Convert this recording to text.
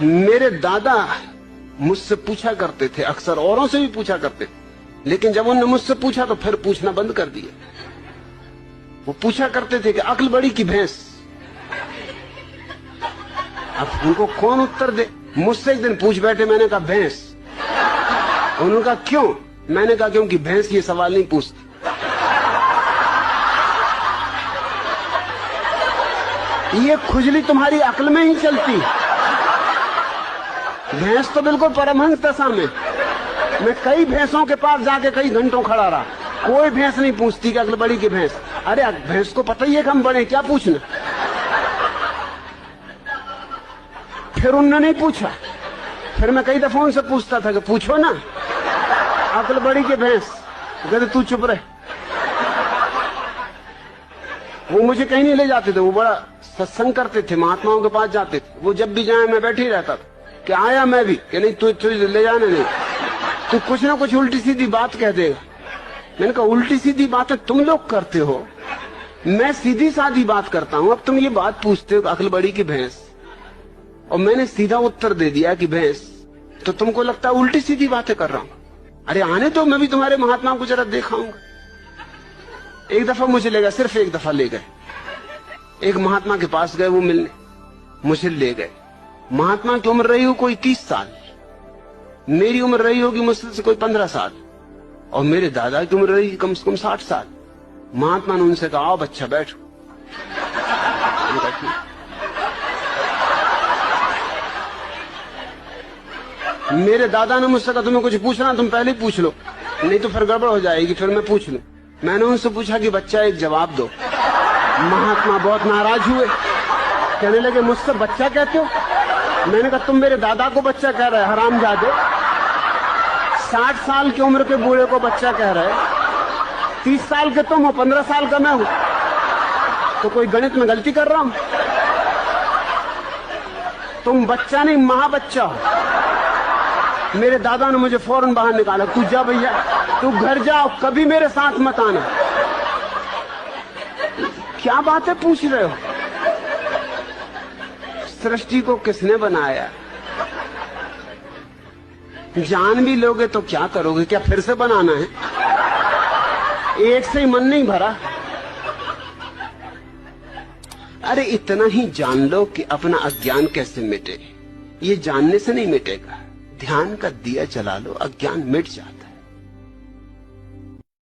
मेरे दादा मुझसे पूछा करते थे, अक्सर औरों से भी पूछा करते थे, लेकिन जब उन्होंने मुझसे पूछा तो फिर पूछना बंद कर दिया। वो पूछा करते थे कि अक्ल बड़ी की भैंस। अब उनको कौन उत्तर दे। मुझसे एक दिन पूछ बैठे, मैंने कहा भैंस। उन्होंने कहा क्यों? मैंने कहा क्योंकि भैंस ये सवाल नहीं पूछती। ये खुजली तुम्हारी अक्ल में ही चलती। भैंस तो बिल्कुल परमहंस दशा में। मैं कई भैंसों के पास जाके कई घंटों खड़ा रहा, कोई भैंस नहीं पूछती कि अक्ल बड़ी की भैंस। अरे भैंस को पता ही है कि हम बड़े, क्या पूछना। फिर उन्होंने नहीं पूछा। फिर मैं कई दफा उनसे पूछता था कि पूछो ना, अक्ल बड़ी की भैंस। कहते तू चुप रहे। वो मुझे कहीं नहीं ले जाते थे, वो बड़ा सत्संग करते थे, महात्माओं के पास जाते थे। वो जब भी जाए मैं बैठे ही रहता था कि आया मैं भी, कि नहीं तू ले जाने नहीं, तू कुछ ना कुछ उल्टी सीधी बात कह देगा। मैंने कहा उल्टी सीधी बातें तुम लोग करते हो, मैं सीधी सादी बात करता हूं। अब तुम ये बात पूछते हो अक्ल बड़ी की भैंस, और मैंने सीधा उत्तर दे दिया कि भैंस, तो तुमको लगता है उल्टी सीधी बातें कर रहा हूं। अरे आने तो, मैं भी तुम्हारे महात्मा को जरा दिखाऊंगा। एक दफा मुझे ले गए, सिर्फ एक दफा ले गए। एक महात्मा के पास गए वो मिलने, मुझे ले गए। महात्मा की उम्र रही हो कोई 30 साल, मेरी उम्र रही होगी मुझसे से कोई 15 साल, और मेरे दादा की उम्र रही कम से कम 60 साल। महात्मा ने उनसे कहा आओ बच्चा बैठो। मेरे दादा ने मुझसे कहा तुम्हें कुछ पूछना तुम पहले ही पूछ लो, नहीं तो फिर गड़बड़ हो जाएगी, फिर मैं पूछ लूं। मैंने उनसे पूछा कि बच्चा एक जवाब दो। महात्मा बहुत नाराज हुए, कहने लगे मुझसे बच्चा कहते हो? मैंने कहा तुम मेरे दादा को बच्चा कह रहे हरामजादे, 60 साल की उम्र के बूढ़े को बच्चा कह रहे, 30 साल के तुम हो, 15 साल का मैं हूं, तो कोई गणित में गलती कर रहा हूं? तुम बच्चा नहीं महाबच्चा हो। मेरे दादा ने मुझे फौरन बाहर निकाला, तू जा भैया, तू घर जाओ, कभी मेरे साथ मत आना। क्या बातें पूछ रहे हो? सृष्टि को किसने बनाया? जान भी लोगे तो क्या करोगे? क्या फिर से बनाना है? एक से ही मन नहीं भरा। अरे इतना ही जान लो कि अपना अज्ञान कैसे मिटे। ये जानने से नहीं मिटेगा, ध्यान का दिया जला लो, अज्ञान मिट जाता।